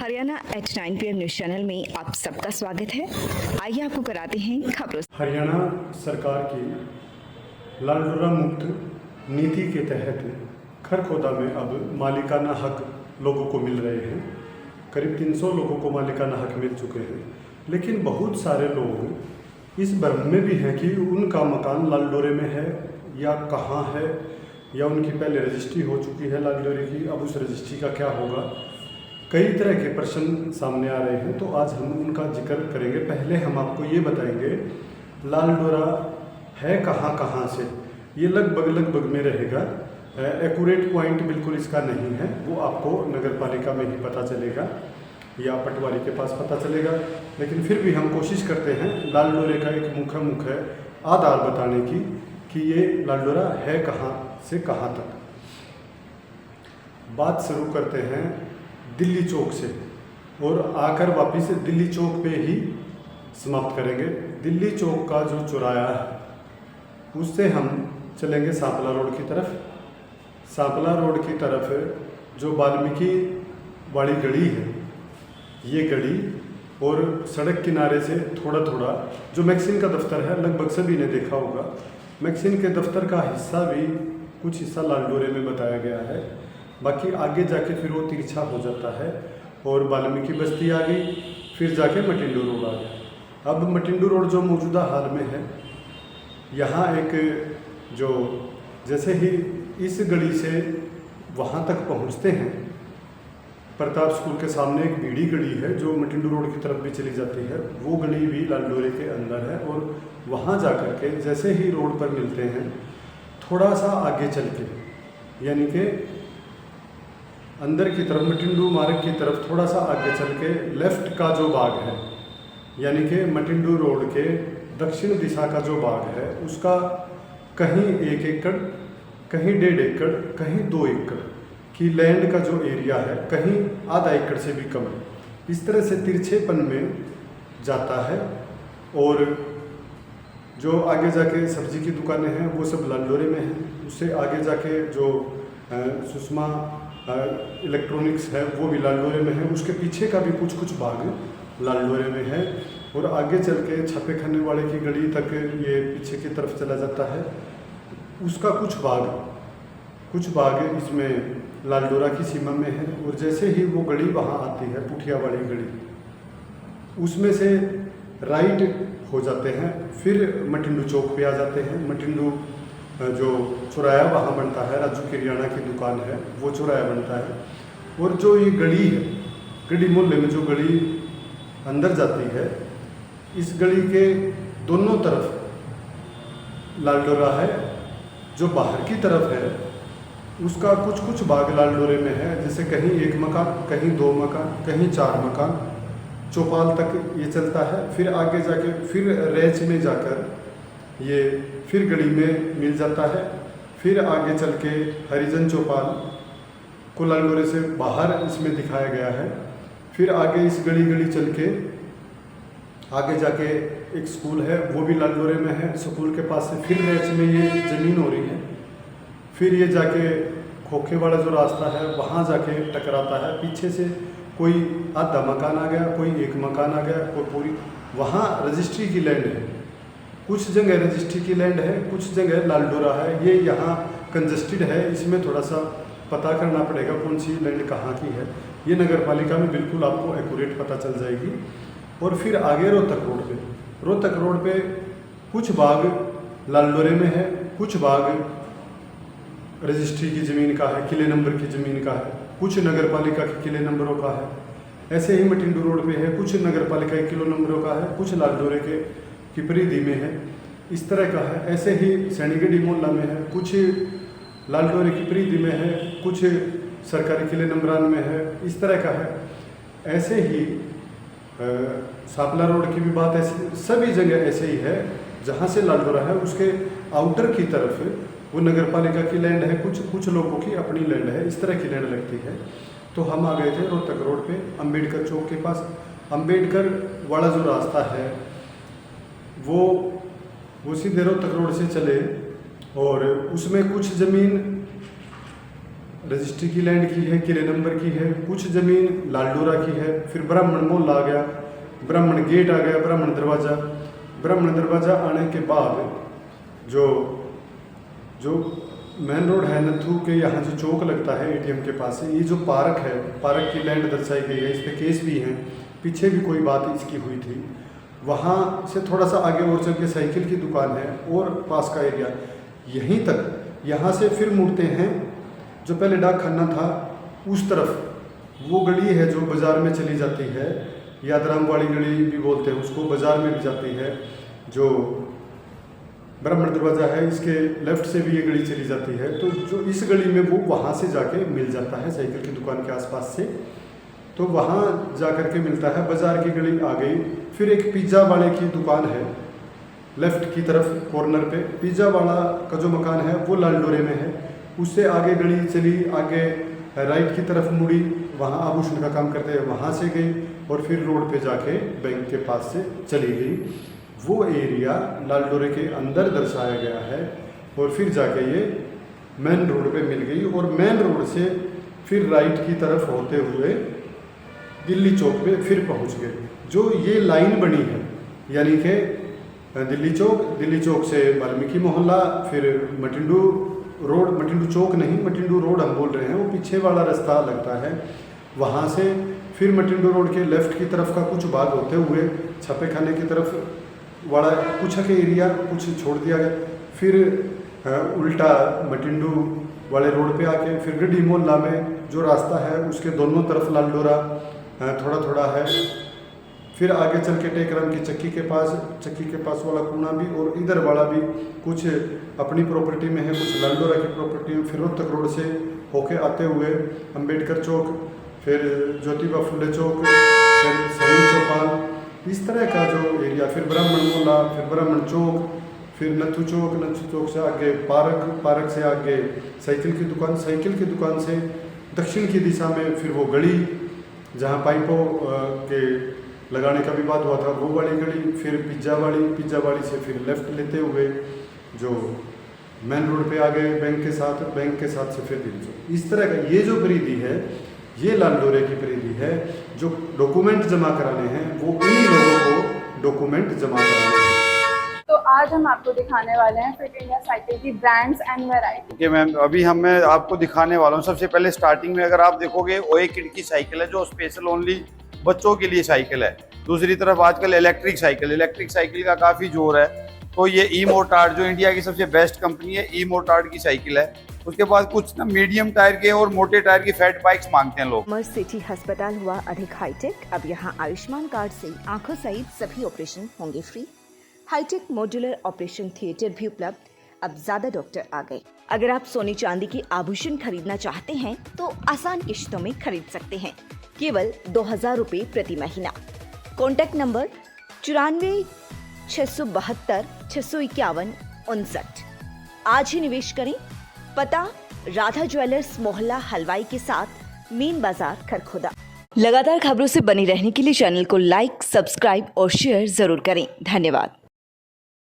Haryana at 9 PM news channel में आप सबका स्वागत है। आइए आपको कराते हैं खबरों। हरियाणा सरकार की लालडोरा मुक्त नीति के तहत खरखोदा में अब मालिकाना हक लोगों को मिल रहे हैं। करीब 300 लोगों को मालिकाना हक मिल चुके हैं, लेकिन बहुत सारे लोग इस भ्रम में भी हैं कि उनका मकान लालडोरे में है या कहाँ है, या उनकी पहले रजिस्ट्री हो चुकी है लालडोरे की, अब उस रजिस्ट्री का क्या होगा। कई तरह के प्रश्न सामने आ रहे हैं, तो आज हम उनका जिक्र करेंगे। पहले हम आपको ये बताएंगे लालडोरा है कहाँ कहाँ से। ये लगभग में रहेगा, एक्यूरेट पॉइंट बिल्कुल इसका नहीं है, वो आपको नगर पालिका में ही पता चलेगा या पटवारी के पास पता चलेगा। लेकिन फिर भी हम कोशिश करते हैं लालडोरे का एक मुख्य आधार बताने की कि ये लालडोरा है कहाँ से कहाँ तक। बात शुरू करते हैं दिल्ली चौक से और आकर वापस दिल्ली चौक पे ही समाप्त करेंगे। दिल्ली चौक का जो चौराहा है उससे हम चलेंगे सांपला रोड की तरफ। सांपला रोड की तरफ जो वाल्मीकि वाली गली है, ये गली और सड़क किनारे से थोड़ा जो मैक्सिन का दफ्तर है, लगभग सभी ने देखा होगा। मैक्सिन के दफ्तर का हिस्सा भी कुछ हिस्सा लालडोरे में बताया गया है, बाकी आगे जाके फिर वो तिरछा हो जाता है और वाल्मीकि बस्ती आ गई, फिर जाके मटिंडू रोड आ गया। अब मटिंडू रोड जो मौजूदा हाल में है, यहाँ एक जो जैसे ही इस गली से वहाँ तक पहुँचते हैं, प्रताप स्कूल के सामने एक बीड़ी गली है जो मटिंडू रोड की तरफ भी चली जाती है, वो गली भी लालडोरे के अंदर है। और वहाँ जा कर के जैसे ही रोड पर मिलते हैं, थोड़ा सा आगे चल के, यानी कि अंदर की तरफ मटिंडू मार्ग की तरफ थोड़ा सा आगे चल के लेफ्ट का जो भाग है, यानी कि मटिंडू रोड के दक्षिण दिशा का जो भाग है, उसका कहीं 1 एकड़, कहीं 1.5 एकड़, कहीं 2 एकड़ की लैंड का जो एरिया है, कहीं आधा एकड़ से भी कम है। इस तरह से तिरछेपन में जाता है। और जो आगे जाके सब्जी की दुकानें हैं वो सब लालडोरे में हैं। उससे आगे जाके जो सुषमा इलेक्ट्रॉनिक्स है वो भी लालडोरे में है। उसके पीछे का भी कुछ भाग लालडोरे में है। और आगे चल के छापे खाने वाले की गली तक ये पीछे की तरफ चला जाता है। उसका कुछ भाग इसमें लालडोरा की सीमा में है। और जैसे ही वो गली वहाँ आती है, पुठिया वाली गली, उसमें से राइट हो जाते हैं, फिर मटिंडू चौक पे आ जाते हैं। मटिंडू जो चौराया वहाँ बनता है, राजू किरियाना की दुकान है, वो चौराया बनता है। और जो ये गली है, गली मोहल्ले में जो गली अंदर जाती है, इस गली के दोनों तरफ लालडोरा है। जो बाहर की तरफ है उसका कुछ भाग लालडोरे में है, जैसे कहीं 1 मकान, कहीं 2 मकान, कहीं 4 मकान, चौपाल तक ये चलता है। फिर आगे जाके फिर रेच में जाकर ये फिर गली में मिल जाता है। फिर आगे चल के हरिजन चौपाल को लालडोरे से बाहर इसमें दिखाया गया है। फिर आगे इस गली चल के आगे जाके एक स्कूल है, वो भी लालडोरे में है। स्कूल के पास से फिर रेच में ये ज़मीन हो रही है। फिर ये जाके खोखे वाला जो रास्ता है वहाँ जाके टकराता है। पीछे से कोई आधा मकान आ गया, कोई 1 मकान आ गया, कोई पूरी वहाँ रजिस्ट्री की लैंड है। कुछ जगह रजिस्ट्री की लैंड है, कुछ जगह लालडोरा है। ये यहाँ कंजस्टेड है, इसमें थोड़ा सा पता करना पड़ेगा कौन सी लैंड कहाँ की है। ये नगर पालिका में बिल्कुल आपको एक्यूरेट पता चल जाएगी। और फिर आगे रोहतक रोड पे कुछ भाग लालडोरे में है, कुछ भाग रजिस्ट्री की ज़मीन का है, किले नंबर की ज़मीन का है, कुछ नगर पालिका के किले नंबरों का है। ऐसे ही मटिंडू रोड पे है, कुछ नगर पालिका के किलो नंबरों का है, कुछ लालडोरे की परिधि में है, इस तरह का है। ऐसे ही सैनीगढ़ी मोहल्ला में है, कुछ लालडोरे की परिधि में है, कुछ सरकारी किले नंबरान में है, इस तरह का है। ऐसे ही सांपला रोड की भी बात ऐसी, सभी जगह ऐसे ही है। जहाँ से लालडोरा है उसके आउटर की तरफ वो नगर पालिका की लैंड है, कुछ लोगों की अपनी लैंड है, इस तरह की लैंड लगती है। तो हम आ गए थे रोहतक रोड पे, अंबेडकर चौक के पास। अंबेडकर वाला जो रास्ता है वो सीधे रोहतक रोड से चले और उसमें कुछ ज़मीन रजिस्ट्री की लैंड की है, किले नंबर की है, कुछ ज़मीन लालडोरा की है। फिर ब्राह्मण मोहल्ला आ गया, ब्राह्मण गेट आ गया, ब्राह्मण दरवाज़ा आने के बाद जो मेन रोड है नथू के यहाँ जो चौक लगता है एटीएम के पास से, ये जो पार्क है, पार्क की लैंड दर्शाई गई है। इस पर केस भी हैं, पीछे भी कोई बात इसकी हुई थी। वहाँ से थोड़ा सा आगे और चल के साइकिल की दुकान है और पास का एरिया यहीं तक। यहाँ से फिर मुड़ते हैं, जो पहले डाक खाना था उस तरफ वो गली है जो बाज़ार में चली जाती है, यादराम वाली गली भी बोलते हैं उसको, बाज़ार में भी जाती है। जो ब्राह्मण दरवाज़ा है इसके लेफ़्ट से भी ये गली चली जाती है। तो जो इस गली में वो वहाँ से जाके मिल जाता है साइकिल की दुकान के आसपास से, तो वहाँ जा कर के मिलता है। बाज़ार की गली आ गई, फिर एक पिज़्ज़ा वाले की दुकान है लेफ़्ट की तरफ कॉर्नर पे। पिज़्ज़ा वाला का जो मकान है वो लालडोरे में है। उससे आगे गली चली, आगे राइट की तरफ मुड़ी, वहाँ आभूषण का काम करते हैं, वहाँ से गई और फिर रोड पे जाके बैंक के पास से चली गई। वो एरिया लालडोरे के अंदर दर्शाया गया है और फिर जाके ये मेन रोड पे मिल गई और मेन रोड से फिर राइट की तरफ होते हुए दिल्ली चौक पे फिर पहुंच गए। जो ये लाइन बनी है यानी कि दिल्ली चौक से वाल्मीकि मोहल्ला, फिर मटिंडू रोड, मटिंडू चौक नहीं मटिंडू रोड हम बोल रहे हैं, वो पीछे वाला रास्ता लगता है। वहाँ से फिर मटिंडू रोड के लेफ़्ट की तरफ का कुछ भाग होते हुए छापे खाने की तरफ वाला कुछ के एरिया कुछ छोड़ दिया गया। फिर उल्टा मटिंडू वाले रोड पे आके फिर गड्डी मोहल्ला में जो रास्ता है उसके दोनों तरफ लालडोरा थोड़ा थोड़ा है। फिर आगे चल के टेकराम की चक्की के पास वाला कोना भी और इधर वाला भी कुछ अपनी प्रॉपर्टी में है, कुछ लालडोरा की प्रॉपर्टी में। फिर रोहतक रोड से होके आते हुए अंबेडकर चौक, फिर ज्योतिबा फुले चौक, फिर सलीम चौपाल, इस तरह का जो एरिया। फिर ब्राह्मण मोहल्ला, फिर ब्राह्मण चौक, फिर नथू चौक से आगे पार्क से आगे साइकिल की दुकान से दक्षिण की दिशा में फिर वो गली जहाँ पाइपों के लगाने का भी बात हुआ था वो वाली गली। फिर पिज़्ज़ा वाली से फिर लेफ़्ट लेते हुए जो मेन रोड पे आ गए बैंक के साथ से फिर दिल्ली चौक। इस तरह का ये जो परिधि है ये लालडोरे की परिधि है। जो डॉक्यूमेंट जमा कराने हैं वो उन्हीं लोगों को डॉक्यूमेंट जमा कराने हैं। तो आज हम आपको दिखाने वाले हैं फिट इंडिया साइकिल की brands and variety. Okay ma'am, अभी मैं आपको दिखाने वाला हूँ। सबसे पहले स्टार्टिंग में अगर आप देखोगे ओए किड की साइकिल है जो स्पेशल ओनली बच्चों के लिए साइकिल है। दूसरी तरफ आजकल इलेक्ट्रिक साइकिल का काफ़ी जोर है। तो ये ई मोटार्ड जो इंडिया की सबसे बेस्ट कंपनी है, ई मोटार्ड की साइकिल है। उसके बाद कुछ ना मीडियम टायर के और मोटे टायर की फैट बाइक्स मांगते हैं लोग। मर्स सिटी अस्पताल हुआ अधिक हाईटेक। अब यहाँ आयुष्मान कार्ड से आंखों सहित सभी ऑपरेशन होंगे free. High tech modular operation theatre भी उपलब्ध। अब ज्यादा डॉक्टर आ गए। अगर आप सोने चांदी के आभूषण खरीदना चाहते हैं तो आसान किश्तों में खरीद सकते हैं, केवल 2000 रुपए प्रति महीना। Contact number 94 672 651 59। आज ही निवेश करें। पता राधा ज्वेलर्स मोहल्ला हलवाई के साथ मेन बाजार खरखोदा। लगातार खबरों से बनी रहने के लिए चैनल को लाइक, सब्सक्राइब और शेयर जरूर करें। धन्यवाद।